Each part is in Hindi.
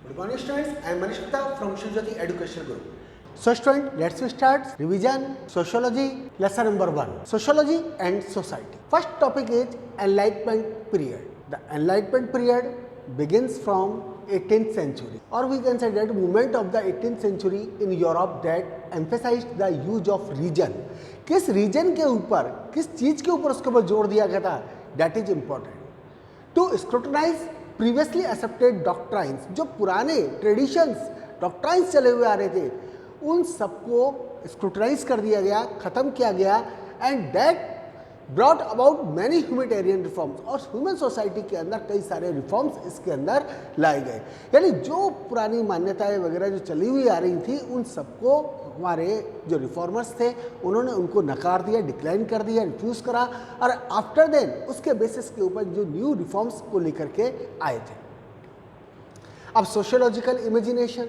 Good morning students, I am Manish Gupta from Shivjyoti Educational Group. So student, let's start revision sociology lesson number 1, sociology and society. First topic is enlightenment period. The enlightenment period begins from 18th century, or we can say that movement of the 18th century in Europe that emphasized the use of region. किस रीजन के ऊपर, किस चीज के ऊपर उसके ऊपर जोर दिया गया था, that is important. To scrutinize previously accepted doctrines, जो पुराने ट्रेडिशंस डॉक्ट्राइंस चले हुए आ रहे थे, उन सबको स्क्रूटनाइज कर दिया गया, ख़त्म किया गया, and that brought about many humanitarian reforms, और ह्यूमन सोसाइटी के अंदर कई सारे रिफॉर्म्स इसके अंदर लाए गए. यानी जो पुरानी मान्यताएं वगैरह जो चली हुई आ रही थी, उन सबको हमारे जो रिफॉर्मर्स थे उन्होंने उनको नकार दिया, डिक्लाइन कर दिया, रिफ्यूज़ करा, और आफ्टर देन उसके बेसिस के ऊपर जो न्यू रिफॉर्म्स को लेकर के आए थे. अब sociological imagination,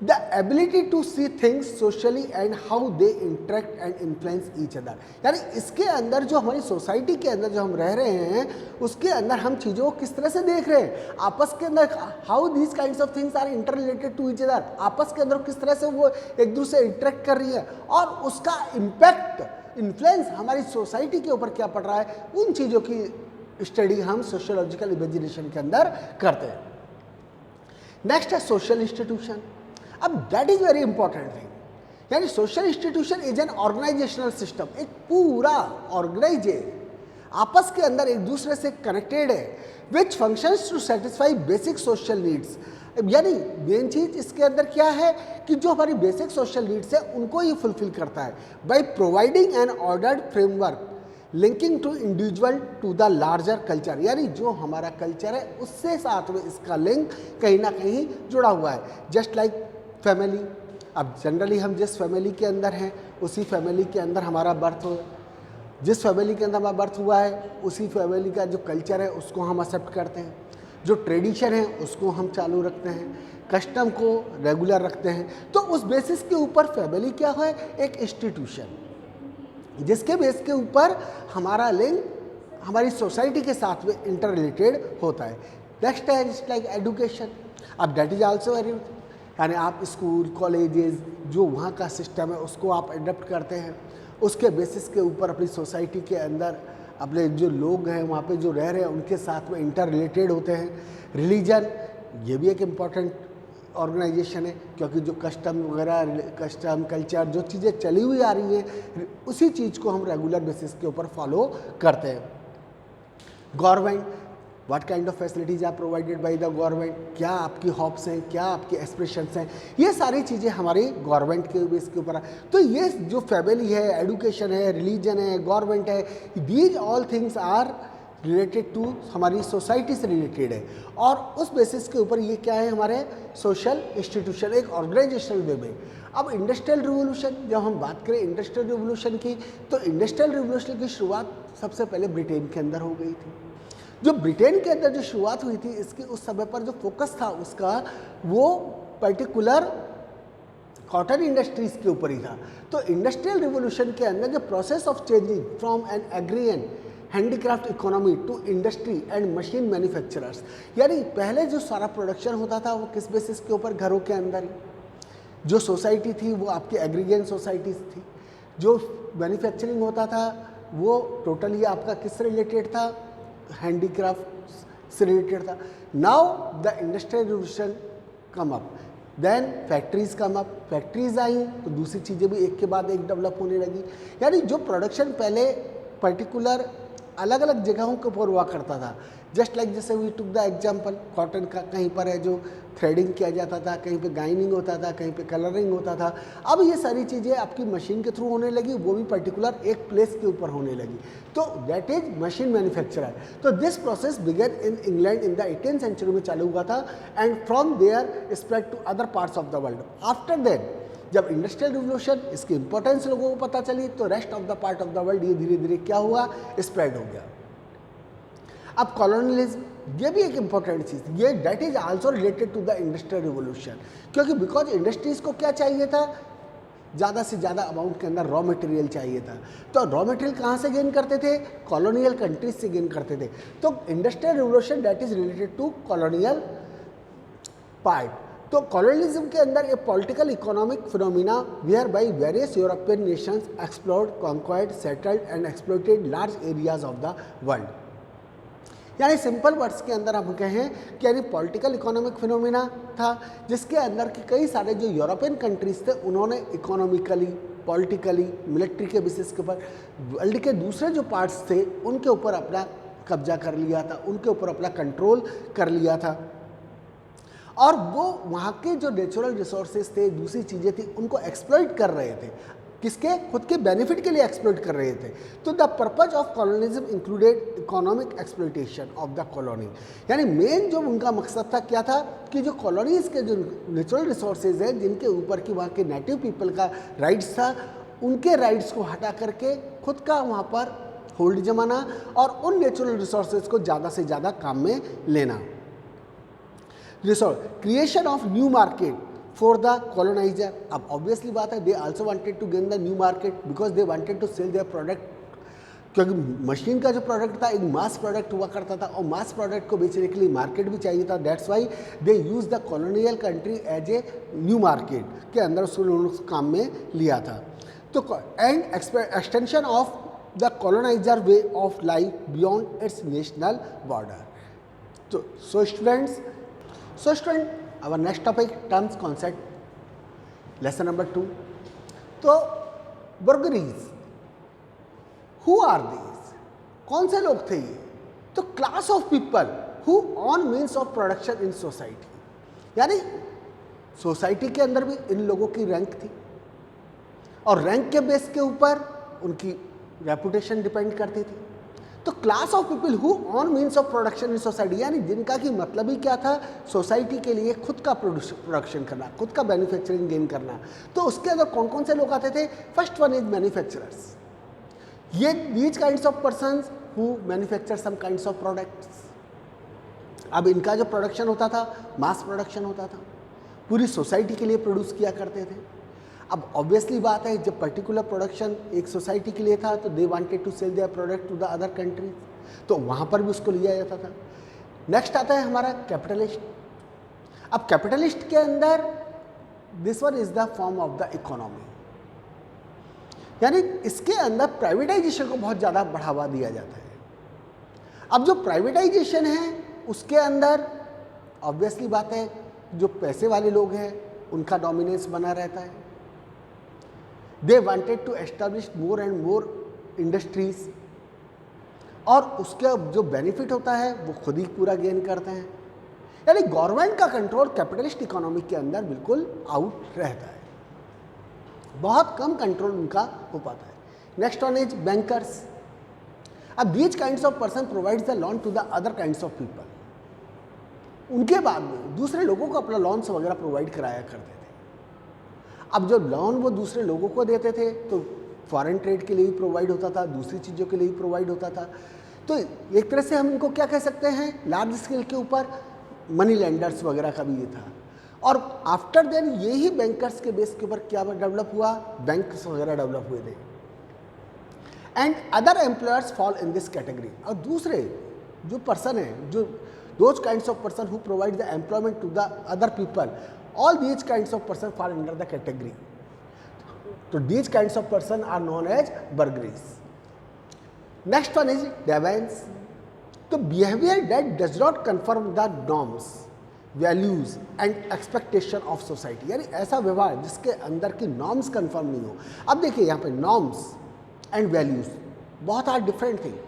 the ability to see things socially and how they interact and influence each other. यानी इसके अंदर जो हमारी सोसाइटी के अंदर जो हम रह रहे हैं, उसके अंदर हम चीज़ों को किस तरह से देख रहे हैं, आपस के अंदर how these kinds of things are interrelated to each other, आपस के अंदर किस तरह से वो एक दूसरे से इंटरेक्ट कर रही है, और उसका इम्पैक्ट इन्फ्लुएंस हमारी सोसाइटी के ऊपर क्या पड़ रहा है, उन चीज़ों की स्टडी हम सोशियोलॉजिकल इमेजिनेशन के अंदर करते हैं. नेक्स्ट है सोशल इंस्टीट्यूशन. अब that is very important thing. यानी social institution is an organisational system, एक पूरा ऑर्गेनाइज है, आपस के अंदर एक दूसरे से कनेक्टेड है, which functions to satisfy basic social needs. यानी मेन चीज इसके अंदर क्या है कि जो हमारी बेसिक सोशल नीड्स है उनको ये फुलफिल करता है, by providing an ordered framework linking to individual to the larger culture. यानी जो हमारा कल्चर है उससे साथ में इसका लिंक कहीं ना कहीं जुड़ा हुआ है. जस्ट लाइक फैमिली, अब जनरली हम जिस फैमिली के अंदर हैं उसी फैमिली के अंदर हमारा बर्थ हो, जिस फैमिली के अंदर हमारा बर्थ हुआ है उसी फैमिली का जो कल्चर है उसको हम एक्सेप्ट करते हैं, जो ट्रेडिशन है उसको हम चालू रखते हैं, कस्टम को रेगुलर रखते हैं. तो उस बेसिस के ऊपर फैमिली क्या है, एक इंस्टीट्यूशन जिसके बेस के ऊपर हमारा लिंक हमारी सोसाइटी के साथ में इंटर रिलेटेड होता है. नेक्स्ट है जस्ट लाइक एजुकेशन. अब दैट इज आल्सो वेरी, यानी आप स्कूल कॉलेजेस जो वहाँ का सिस्टम है उसको आप अडॉप्ट करते हैं, उसके बेसिस के ऊपर अपनी सोसाइटी के अंदर अपने जो लोग हैं वहाँ पे जो रह रहे हैं उनके साथ में इंटर रिलेटेड होते हैं. रिलीजन, ये भी एक इम्पॉर्टेंट ऑर्गेनाइजेशन है, क्योंकि जो कस्टम वगैरह, कस्टम कल्चर जो चीज़ें चली हुई आ रही हैं उसी चीज़ को हम रेगुलर बेसिस के ऊपर फॉलो करते हैं. Government, what kind of facilities are provided by the government, क्या आपकी हॉप्स हैं, क्या आपकी एस्पिरेशंस हैं, ये सारी चीज़ें हमारी गवर्नमेंट के बेस के ऊपर है. तो ये जो फैमिली है, एजुकेशन है, रिलीजन है, गवर्नमेंट है, these all things are related to हमारी सोसाइटी से रिलेटेड है, और उस बेसिस के ऊपर ये क्या है हमारे सोशल इंस्टीट्यूशन एक ऑर्गेनाइजेशनल वे में. अब इंडस्ट्रियल रिवोल्यूशन, जब हम बात करें इंडस्ट्रियल रिवोल्यूशन की, तो इंडस्ट्रियल रिवोल्यूशन की शुरुआत सबसे पहले ब्रिटेन के अंदर हो गई थी. जो ब्रिटेन के अंदर जो शुरुआत हुई थी इसकी, उस समय पर जो फोकस था उसका वो पर्टिकुलर कॉटन इंडस्ट्रीज के ऊपर ही था. तो इंडस्ट्रियल रिवोल्यूशन के अंदर जो process of changing from an agrarian handicraft economy to industry and machine manufacturers, यानी पहले जो सारा प्रोडक्शन होता था वो किस बेसिस के ऊपर, घरों के अंदर ही. जो सोसाइटी थी वो आपकी एग्रीगेट सोसाइटीज़ थी. जो मैन्युफैक्चरिंग होता था वो टोटली आपका किस रिलेटेड था, हैंडीक्राफ्ट से रिलेटेड था. Now the industrial revolution come up, then factories come up, factories आई तो दूसरी चीज़ें भी एक के बाद एक डेवलप होने लगी. यानी जो प्रोडक्शन पहले पर्टिकुलर अलग अलग जगहों के ऊपर हुआ करता था, जस्ट लाइक जैसे we took the example cotton का, कहीं पर है जो थ्रेडिंग किया जाता था, कहीं पे गाइनिंग होता था, कहीं पे कलरिंग होता था. अब ये सारी चीज़ें आपकी मशीन के थ्रू होने लगी, वो भी पर्टिकुलर एक प्लेस के ऊपर होने लगी. तो दैट इज मशीन मैन्युफैक्चरर. तो this process began in England in the 18th century में चालू हुआ था, and from there spread to other parts of the world. After that जब इंडस्ट्रियल रिवोल्यूशन इसकी इंपॉर्टेंस लोगों को पता चली, तो rest of the part of the world ये धीरे धीरे क्या हुआ, स्प्रेड हो गया. अब कॉलोनियलिज्म, ये भी एक इंपॉर्टेंट चीज़, ये that is also related to the industrial revolution, क्योंकि बिकॉज इंडस्ट्रीज को क्या चाहिए था, ज़्यादा से ज़्यादा अमाउंट के अंदर रॉ मटेरियल चाहिए था. तो रॉ मटेरियल कहाँ से गेन करते थे, कॉलोनियल कंट्रीज से गेन करते थे. तो industrial revolution that is related to colonial part. तो कॉलोनियलिज्म के अंदर a political economic phenomena where by various European nations explored, conquered, settled and exploited large areas of the world. यानी सिंपल वर्ड्स के अंदर हम कहें कि यानी पॉलिटिकल इकोनॉमिक फिनोमिना था, जिसके अंदर के कई सारे जो यूरोपियन कंट्रीज थे उन्होंने इकोनॉमिकली, पॉलिटिकली, मिलिट्री के बेसिस के ऊपर वर्ल्ड के दूसरे जो पार्ट्स थे उनके ऊपर अपना कब्जा कर लिया था, उनके ऊपर अपना कंट्रोल कर लिया था, और वो वहाँ के जो नेचुरल रिसोर्सेज थे, दूसरी चीज़ें थी, उनको एक्सप्लॉइट कर रहे थे, किसके, खुद के बेनिफिट के लिए एक्सप्लॉइट कर रहे थे। तो the purpose of colonialism included economic exploitation of the colony. यानी मेन जो उनका मकसद था क्या था कि जो कॉलोनीज के जो नेचुरल रिसोर्सेज हैं, जिनके ऊपर की वहाँ के नेटिव पीपल का राइट्स था, उनके राइट्स को हटा करके खुद का वहाँ पर होल्ड जमाना और उन नेचुरल रिसोर्सेज को ज़्यादा से ज़्यादा काम में लेना। Resource creation of new market for the coloniser. अब ऑब्वियसली बात है, they also wanted to gain the new market because they wanted to sell their product, क्योंकि मशीन का जो प्रोडक्ट था एक मास प्रोडक्ट हुआ करता था और मास प्रोडक्ट को बेचने के लिए मार्केट भी चाहिए था। That's why they use the colonial country as a new market के अंदर उसको काम में लिया था। तो and extension of the coloniser way of life beyond its national border. तो so student our next topic terms concept lesson number 2। तो burglaries, who are these? कौन से लोग थे ये? तो class of people who own means of production in society, यानी सोसाइटी के अंदर भी इन लोगों की रैंक थी और रैंक के बेस के ऊपर उनकी रेपुटेशन डिपेंड करती थी। तो class of people who on means of production in society, यानी जिनका की मतलब ही क्या था, सोसाइटी के लिए खुद का प्रोडक्शन करना, खुद का मैन्युफैक्चरिंग गेन करना। तो उसके अंदर कौन कौन से लोग आते थे? First one is manufacturers. ये these kinds of persons who manufacture some kinds of products. अब इनका जो प्रोडक्शन होता था मास प्रोडक्शन होता था, पूरी सोसाइटी के लिए प्रोड्यूस किया करते थे। अब ऑब्वियसली बात है, जब पर्टिकुलर प्रोडक्शन एक सोसाइटी के लिए था तो they wanted to sell their product to the other countries, तो वहाँ पर भी उसको लिया जाता था। नेक्स्ट आता है हमारा कैपिटलिस्ट। अब कैपिटलिस्ट के अंदर this one is the form of the economy, यानी इसके अंदर प्राइवेटाइजेशन को बहुत ज़्यादा बढ़ावा दिया जाता है। अब जो प्राइवेटाइजेशन है उसके अंदर ऑब्वियसली बात है, जो पैसे वाले लोग हैं उनका डोमिनेंस बना रहता है। They wanted to establish more and more industries, और उसका जो बेनिफिट होता है वो खुद ही पूरा गेन करते हैं। यानी गवर्नमेंट का कंट्रोल कैपिटलिस्ट इकोनॉमी के अंदर बिल्कुल आउट रहता है, बहुत कम कंट्रोल उनका हो पाता है। Next one is bankers. अब these kinds of person provides the loan to the other kinds of people. उनके बाद में दूसरे लोगों को अपना लोन्स वगैरह प्रोवाइड कराया करते थे। अब जो लोन वो दूसरे लोगों को देते थे तो फॉरेन ट्रेड के लिए भी प्रोवाइड होता था, दूसरी चीज़ों के लिए भी प्रोवाइड होता था। तो एक तरह से हम इनको क्या कह सकते हैं, लार्ज स्केल के ऊपर मनी लेंडर्स वगैरह का भी ये था। और आफ्टर देन ये ही बैंकर्स के बेस के ऊपर क्या डेवलप हुआ, बैंक्स वगैरह डेवलप हुए थे। And other employers fall in this category. और दूसरे जो पर्सन है, जो those kinds of person who provide the employment to the other people, all these kinds of person fall under the category. So these kinds of person are known as burglaries. Next one is deviance. So behavior that does not conform the norms, values and expectation of society. यानी ऐसा व्यवहार जिसके अंदर की norms conform नहीं हो। अब देखिए यहाँ पे norms and values बहुत are different things.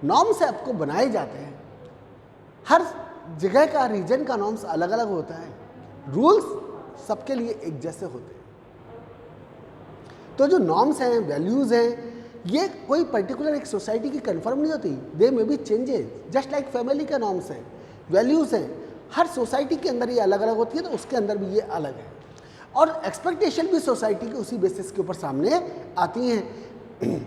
norms आपको बनाए जाते हैं, हर जगह का रीजन का norms अलग अलग होता है, रूल्स सबके लिए एक जैसे होते हैं। तो जो नॉर्म्स हैं, वैल्यूज़ हैं, ये कोई पर्टिकुलर एक सोसाइटी की कंफर्म नहीं होती, दे में भी चेंजेस। जस्ट लाइक फैमिली का नॉर्म्स हैं, वैल्यूज़ हैं, हर सोसाइटी के अंदर ये अलग अलग होती है, तो उसके अंदर भी ये अलग है। और एक्सपेक्टेशन भी सोसाइटी के उसी बेसिस के ऊपर सामने आती हैं।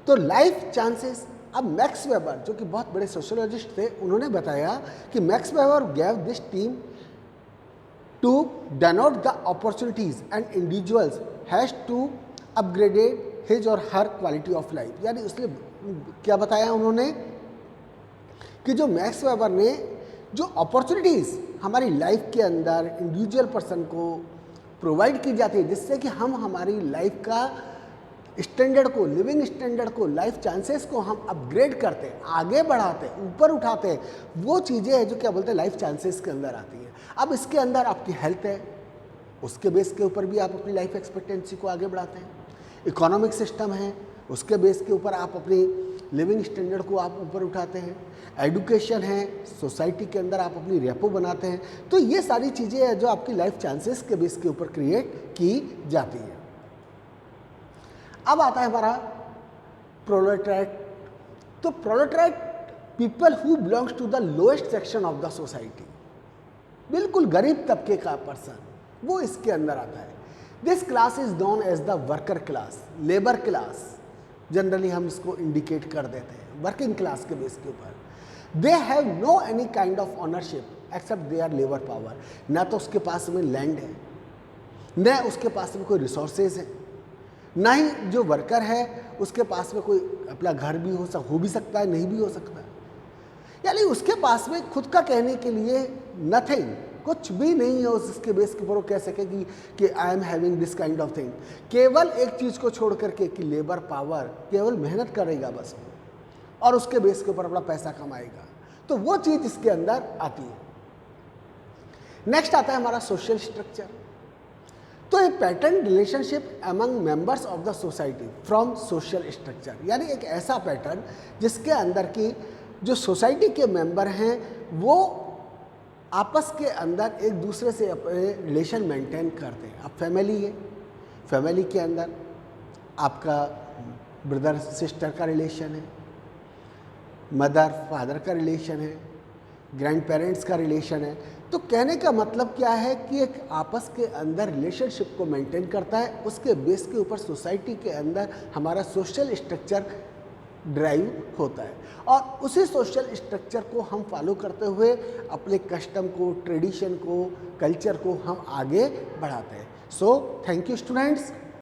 तो लाइफ चांसेस। अब मैक्स वेबर जो कि बहुत बड़े सोशियोलॉजिस्ट थे, उन्होंने बताया कि max weber gave this team to denote the opportunities and individuals has to upgrade his or her quality of life। यानी उसने क्या बताया उन्होंने कि जो मैक्स वेबर ने जो अपॉर्चुनिटीज़ हमारी लाइफ के अंदर इंडिविजुअल पर्सन को प्रोवाइड की जाती है, जिससे कि हम हमारी लाइफ का स्टैंडर्ड को, लिविंग स्टैंडर्ड को, लाइफ चांसेस को हम अपग्रेड करते हैं, आगे बढ़ाते हैं, ऊपर उठाते हैं, वो चीज़ें हैं जो क्या बोलते हैं लाइफ चांसेस के अंदर आती हैं। अब इसके अंदर आपकी हेल्थ है, उसके बेस के ऊपर भी आप अपनी लाइफ एक्सपेक्टेंसी को आगे बढ़ाते हैं। इकोनॉमिक सिस्टम है, उसके बेस के ऊपर आप अपनी लिविंग स्टैंडर्ड को आप ऊपर उठाते हैं। एजुकेशन है, सोसाइटी के अंदर आप अपनी रेपो बनाते हैं। तो ये सारी चीज़ें हैं जो आपकी लाइफ चांसेस के बेस के ऊपर क्रिएट की जाती है। अब आता है हमारा प्रोलेटराइट। तो proletariat people who belongs to the lowest section of the society, बिल्कुल गरीब तबके का पर्सन, वो इसके अंदर आता है। This class is known as the worker class, labour class generally हम इसको इंडिकेट कर देते हैं वर्किंग क्लास के बेस के ऊपर। They have no any kind of ownership except their labour power. ना तो उसके पास में लैंड है, न उसके पास में कोई रिसोर्सेज है, ना ही जो वर्कर है उसके पास में कोई अपना घर भी हो भी सकता है, नहीं भी हो सकता है। यानी उसके पास में खुद का कहने के लिए नथिंग, कुछ भी नहीं है उसके बेस के ऊपर वो कह सके कि I am having this kind of thing. केवल एक चीज़ को छोड़ करके कि लेबर पावर, केवल मेहनत करेगा बस और उसके बेस के ऊपर अपना पैसा कमाएगा, तो वो चीज़ इसके अंदर आती है। नेक्स्ट आता है हमारा सोशल स्ट्रक्चर। तो a pattern relationship among members of the society from social structure, यानी एक ऐसा पैटर्न जिसके अंदर की जो सोसाइटी के मेंबर हैं वो आपस के अंदर एक दूसरे से अपने रिलेशन मेंटेन करते हैं। अब फैमिली है, फैमिली के अंदर आपका ब्रदर सिस्टर का रिलेशन है, मदर फादर का रिलेशन है, ग्रैंड पेरेंट्स का रिलेशन है। तो कहने का मतलब क्या है कि एक आपस के अंदर रिलेशनशिप को मेंटेन करता है, उसके बेस के ऊपर सोसाइटी के अंदर हमारा सोशल स्ट्रक्चर ड्राइव होता है और उसी सोशल स्ट्रक्चर को हम फॉलो करते हुए अपने कस्टम को, ट्रेडिशन को, कल्चर को हम आगे बढ़ाते हैं। So thank you students.